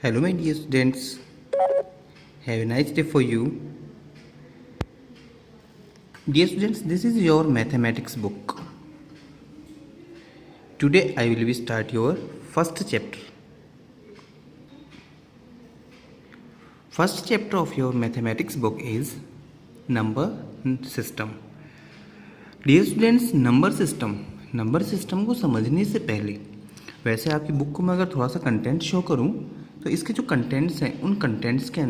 Hello, my dear students. Have a nice day for you. Dear students, this is your mathematics book. Today I will start your first chapter. First chapter of your mathematics book is number system. Dear students, number system को समझने से पहले वैसे आपकी book को मैं अगर थोड़ा सा कंटेंट शो करूं तो इसके जो कंटेंट्स हैं उन कंटेंट्स के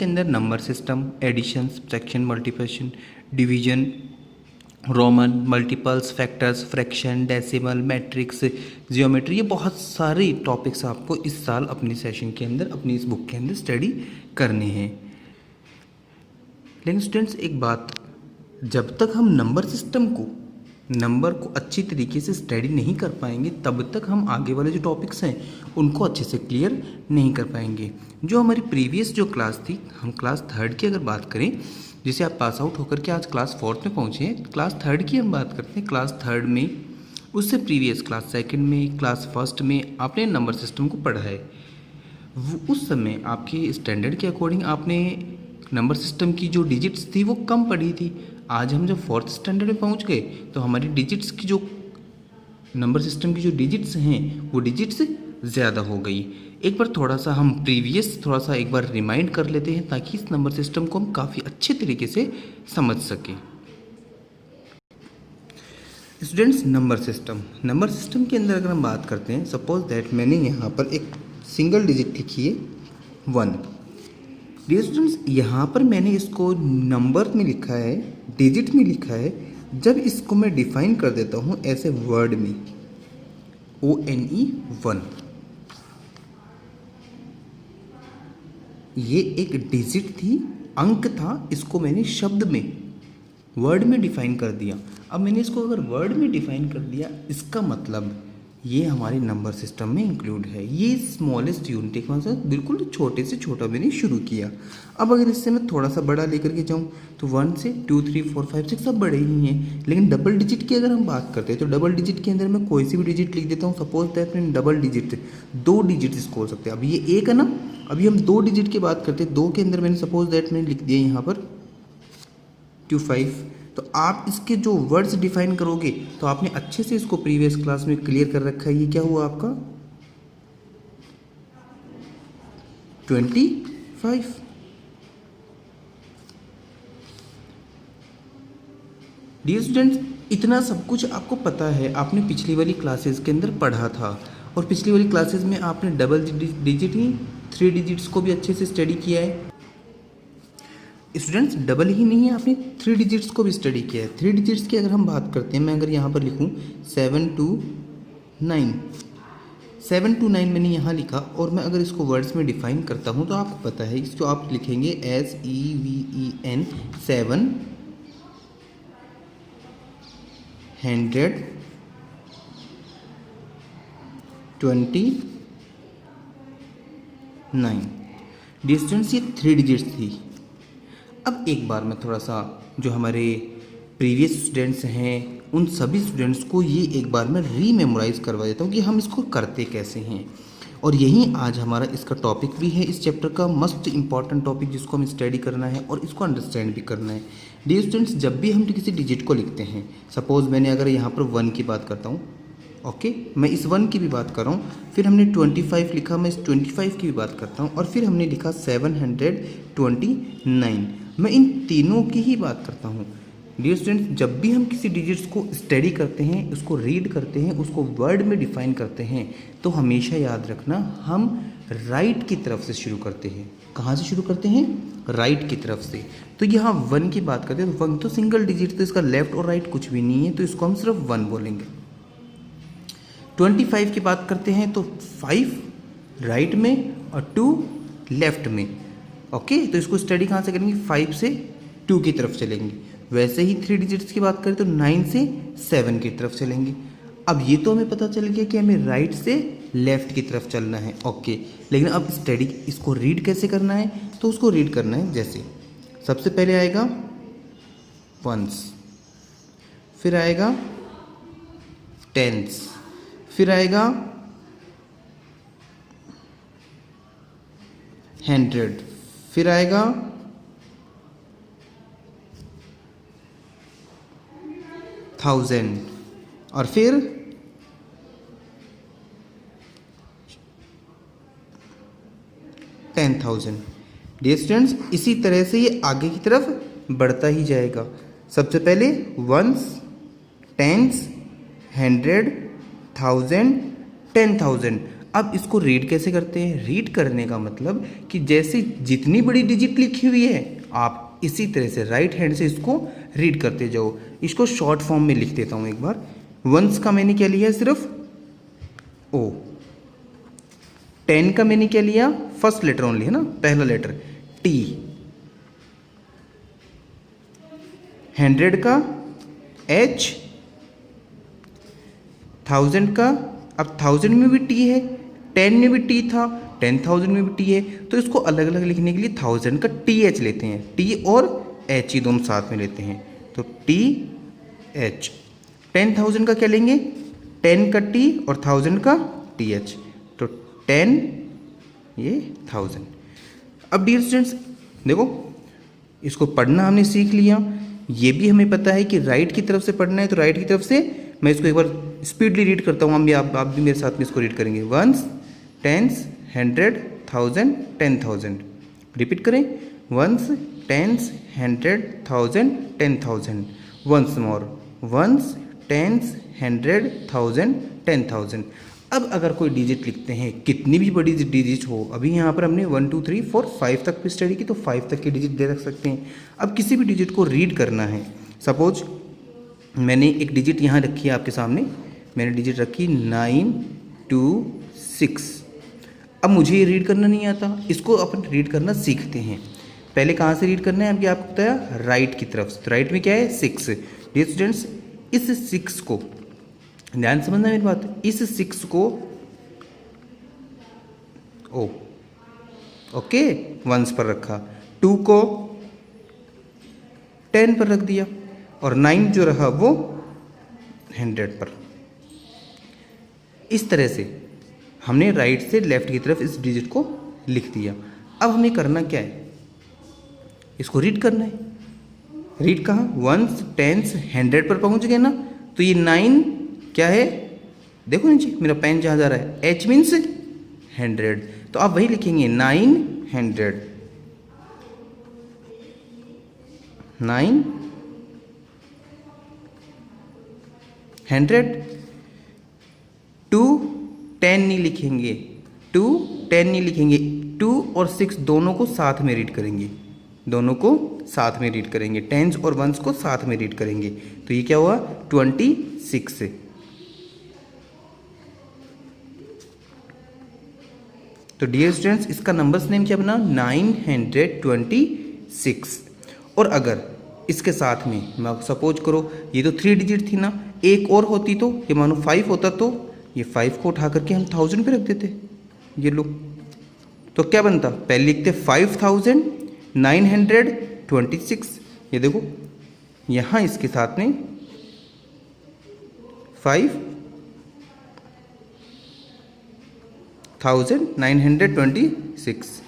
अंदर number system, addition, subtraction, multiplication, division, Roman, multiples, factors, fraction, decimal, matrix, geometry, ये बहुत सारे टॉपिक्स आपको इस साल अपने सेशन के अंदर अपनी इस बुक के अंदर स्टडी करने हैं। लेकिन स्टूडेंट्स एक बात, जब तक हम नंबर को अच्छी तरीके से स्टडी नहीं कर पाएंगे तब तक हम आगे वाले जो टॉपिक्स हैं उनको अच्छे से क्लियर नहीं कर पाएंगे। जो हमारी प्रीवियस जो क्लास थी, हम क्लास 3rd की अगर बात करें, जिसे आप पास आउट होकर के आज क्लास 4th में पहुँचे हैं, क्लास 3rd की हम बात करते हैं। क्लास 3rd में, उससे प्रीवियस क्लास 2nd में, क्लास 1st में आपने नंबर सिस्टम को पढ़ा है। उस समय आपके स्टैंडर्ड के अकॉर्डिंग आपने नंबर सिस्टम की जो डिजिट्स थी वो कम पढ़ी थी। आज हम जब 4th स्टैंडर्ड में पहुंच गए तो हमारी डिजिट्स की जो नंबर सिस्टम की जो डिजिट्स हैं वो डिजिट्स ज़्यादा हो गई। एक बार थोड़ा सा हम एक बार रिमाइंड कर लेते हैं ताकि इस नंबर सिस्टम को हम काफ़ी अच्छे तरीके से समझ सकें। स्टूडेंट्स, नंबर सिस्टम के अंदर अगर हम बात करते हैं, सपोज दैट मैंने यहाँ पर एक सिंगल डिजिट लिखी है 1। डियर स्टूडेंट्स, यहाँ पर मैंने इसको नंबर में लिखा है, डिजिट में लिखा है। जब इसको मैं डिफाइन कर देता हूँ ऐसे वर्ड में, ONE 1, ये एक डिजिट थी, अंक था, इसको मैंने शब्द में, वर्ड में डिफाइन कर दिया। अब मैंने इसको अगर वर्ड में डिफाइन कर दिया, इसका मतलब ये हमारे नंबर सिस्टम में इंक्लूड है। ये स्मॉलेस्ट यूनिट, एक मतलब बिल्कुल छोटे से छोटा मैंने शुरू किया। अब अगर इससे मैं थोड़ा सा बड़ा लेकर के जाऊँ तो 1 से 2, 3, 4, 5, 6 सब बड़े ही हैं। लेकिन डबल डिजिट की अगर हम बात करते हैं तो डबल डिजिट के अंदर मैं कोई सी भी डिजिट लिख देता हूँ। सपोज दैट मैंने डबल डिजिट 2 डिजिट इसको हो सकते हैं। अभी ये 1 है ना, अभी हम 2 डिजिट की बात करते हैं। 2 के अंदर मैंने सपोज दैट मैंने लिख दिया यहाँ पर 25। तो आप इसके जो वर्ड्स डिफाइन करोगे तो आपने अच्छे से इसको प्रीवियस क्लास में क्लियर कर रखा है। ये क्या हुआ आपका 25। डियर स्टूडेंट्स, इतना सब कुछ आपको पता है, आपने पिछली वाली क्लासेस के अंदर पढ़ा था। और पिछली वाली क्लासेस में आपने डबल डिजिट ही 3 डिजिट्स को भी अच्छे से स्टडी किया है। स्टूडेंट्स, डबल ही नहीं है, आपने 3 डिजिट्स को भी स्टडी किया है। 3 डिजिट्स की अगर हम बात करते हैं, मैं अगर यहाँ पर लिखूँ 7 to 9 मैंने यहाँ लिखा, और मैं अगर इसको वर्ड्स में डिफाइन करता हूँ तो आपको पता है इसको आप लिखेंगे SEVEN 7 100 29। डिस्टेंस ये 3 डिजिट्स थी। अब एक बार मैं थोड़ा सा जो हमारे प्रीवियस स्टूडेंट्स हैं उन सभी स्टूडेंट्स को ये एक बार मैं रीमेमोराइज करवा देता हूँ कि हम इसको करते कैसे हैं। और यही आज हमारा इसका टॉपिक भी है, इस चैप्टर का मोस्ट इंपॉर्टेंट टॉपिक जिसको हमें स्टडी करना है और इसको अंडरस्टैंड भी करना है। डियर स्टूडेंट्स, जब भी हम किसी डिजिट को लिखते हैं, सपोज मैंने अगर यहाँ पर 1 की बात करता हूँ, ओके, मैं इस 1 की भी बात कर रहा हूँ, फिर हमने 25 लिखा, मैं इस 25 की भी बात करता हूँ, और फिर हमने लिखा 729, मैं इन तीनों की ही बात करता हूँ। डियर स्टूडेंट्स, जब भी हम किसी डिजिट्स को स्टडी करते हैं, उसको रीड करते हैं, उसको वर्ड में डिफाइन करते हैं, तो हमेशा याद रखना हम राइट की तरफ से शुरू करते हैं। कहाँ से शुरू करते हैं? राइट की तरफ से। तो यहाँ 1 की बात करते हैं तो 1 तो सिंगल डिजिट, तो इसका लेफ्ट और राइट कुछ भी नहीं है, तो इसको हम सिर्फ 1 बोलेंगे। 25 की बात करते हैं तो 5 राइट में और 2 लेफ्ट में, ओके। तो इसको स्टडी कहाँ से करेंगे? 5 से 2 की तरफ चलेंगे। वैसे ही 3 डिजिट्स की बात करें तो 9 से 7 की तरफ चलेंगे। अब ये तो हमें पता चल गया कि हमें राइट से लेफ्ट की तरफ चलना है, ओके। लेकिन अब स्टडी इसको रीड कैसे करना है? तो उसको रीड करना है जैसे, सबसे पहले आएगा वंस, फिर आएगा 10s, फिर आएगा 100, फिर आएगा 1000 और फिर 10,000। डियर स्टूडेंट्स, इसी तरह से ये आगे की तरफ बढ़ता ही जाएगा। सबसे पहले वंस, टेंस, 100, 1000, 10,000। अब इसको रीड कैसे करते हैं? रीड करने का मतलब कि जैसे जितनी बड़ी डिजिट लिखी हुई है आप इसी तरह से राइट हैंड से इसको रीड करते जाओ। इसको शॉर्ट फॉर्म में लिख देता हूँ एक बार। वंस का मैंने क्या लिया है? सिर्फ ओ। 10 का मैंने क्या लिया? फर्स्ट लेटर ओनली, है ना, पहला लेटर टी। 100 का एच, 1000 का, अब 1000 में भी टी है, 10 में भी टी था, 10,000 में भी टी है, तो इसको अलग अलग लिखने के लिए 1000 का टी एच लेते हैं। टी और एच ही दोनों साथ में लेते हैं, तो टी एच। 10,000 का क्या लेंगे? 10 का टी और 1000 का टी एच, तो 10 ये 1000। अब डियर स्टूडेंट्स देखो, इसको पढ़ना हमने सीख लिया। ये भी हमें पता है कि राइट की तरफ से पढ़ना है, तो राइट की तरफ से मैं इसको एक बार स्पीडली रीड करता हूँ। आप भी मेरे साथ में इसको रीड करेंगे। Ones, tens, 100, 1000, 10,000। रिपीट करें। Ones, tens, 100, 1000, 10,000। Ones more. Ones, tens, 100, 1000, 10,000। अब अगर कोई डिजिट लिखते हैं, कितनी भी बड़ी डिजिट हो, अभी यहाँ पर हमने 1 2 3 4 5 तक भी स्टडी की, तो 5 तक की डिजिट दे रख सकते हैं। अब किसी भी डिजिट को रीड करना है, सपोज मैंने एक डिजिट यहाँ रखी है आपके सामने, मैंने डिजिट रखी 926। अब मुझे ये रीड करना नहीं आता, इसको अपन रीड करना सीखते हैं। पहले कहाँ से रीड करना है? अभी आपको बताया राइट की तरफ से। तो राइट में क्या है? 6। डियर स्टूडेंट्स, इस 6 को ध्यान समझना मेरी बात, इस 6 को ओ ओके वंस पर रखा, 2 को 10 पर रख दिया और 9 जो रहा वो 100 पर। इस तरह से हमने राइट से लेफ्ट की तरफ इस डिजिट को लिख दिया। अब हमें करना क्या है? इसको रीड करना है। रीड कहाँ? वंस, टेंस, 100 पर पहुंच गए ना, तो ये 9 क्या है? देखो नीचे मेरा पेन जहाँ जा रहा है, एच मीन्स 100, तो आप वही लिखेंगे 900। 900। 2 10 नहीं लिखेंगे, 2 10 नहीं लिखेंगे, 2 और 6 दोनों को साथ में रीड करेंगे, दोनों को साथ में रीड करेंगे, टेंस और वंस को साथ में रीड करेंगे। तो ये क्या हुआ? 26। तो डियर स्टूडेंट्स, इसका नंबर्स नेम क्या बना? 926। और अगर इसके साथ में मैं सपोज करो ये तो 3 डिजिट थी ना, एक और होती तो ये मानो 5 होता, तो ये 5 को उठा करके हम 1000 पे रख देते। ये लो, तो क्या बनता? पहले लिखते 5926। ये देखो यहाँ इसके साथ में 5926।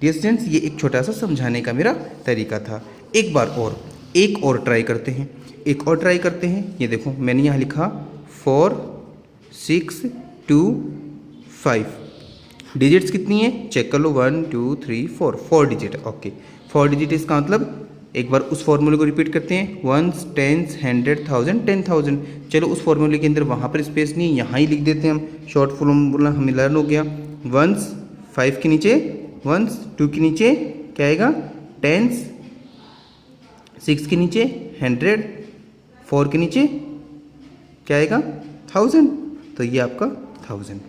डियर स्टूडेंट्स, ये एक छोटा सा समझाने का मेरा तरीका था। एक बार और एक और ट्राई करते हैं, एक और ट्राई करते हैं। ये देखो मैंने यहाँ लिखा 4 6 2 5। डिजिट्स कितनी है? चेक कर लो, 1 2 3 4, 4 डिजिट। ओके, 4 डिजिट इसका मतलब एक बार उस फॉर्मूले को रिपीट करते हैं, वंस, टेंस, 100, 1000, 10,000। चलो उस फॉर्मूले के अंदर वहाँ पर स्पेस नहीं है, यहाँ ही लिख देते हैं हम। शॉर्ट फॉर्मूला हमें लर्न हो गया। वंस 5 के नीचे वंस, 2 के नीचे क्या आएगा? टेंस, 6 के नीचे 100, 4 के नीचे क्या आएगा? 1000। तो ये आपका 1000।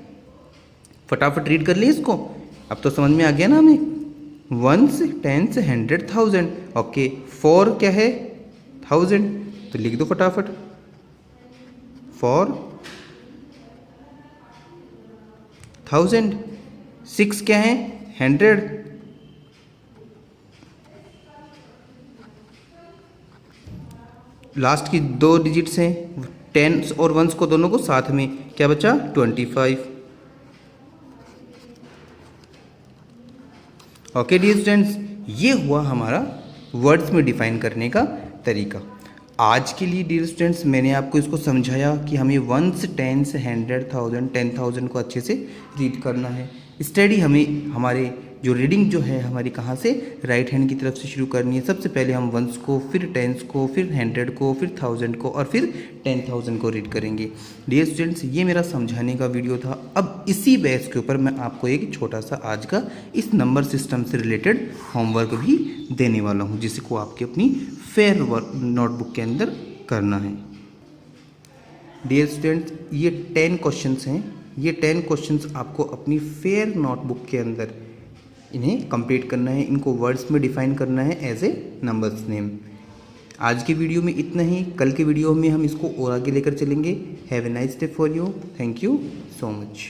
फटाफट रीड कर लिए इसको। अब तो समझ में आ गया ना हमें। Once, tens, 100, 1000। ओके, 4 क्या है? 1000, तो लिख दो फटाफट 4 1000। 6 क्या है? 100। लास्ट की 2 डिजिट्स हैं, टेंस और वंस को दोनों को साथ में, क्या बचा? 25। ओके डियर स्टूडेंट्स, ये हुआ हमारा वर्ड्स में डिफाइन करने का तरीका। आज के लिए डियर स्टूडेंट्स मैंने आपको इसको समझाया कि हमें 1 10 100 1000 10,000 को अच्छे से रीड करना है। स्टडी हमें हमारे जो रीडिंग जो है हमारी कहाँ से, राइट हैंड की तरफ से शुरू करनी है। सबसे पहले हम 1s को, फिर 10s को, फिर 100 को, फिर 1000 को और फिर 10,000 को रीड करेंगे। डियर स्टूडेंट्स, ये मेरा समझाने का वीडियो था। अब इसी बेस के ऊपर मैं आपको एक छोटा सा आज का इस नंबर सिस्टम से रिलेटेड होमवर्क भी देने वाला हूँ, जिसको आपके अपनी फेयर नोटबुक के अंदर करना है। डियर स्टूडेंट्स, ये 10 क्वेश्चंस हैं। ये 10 क्वेश्चंस आपको अपनी फेयर नोटबुक के अंदर इन्हें कंप्लीट करना है। इनको वर्ड्स में डिफाइन करना है एज ए नंबर्स नेम। आज के वीडियो में इतना ही। कल के वीडियो में हम इसको और आगे लेकर चलेंगे। Have a nice day for you. Thank you so much.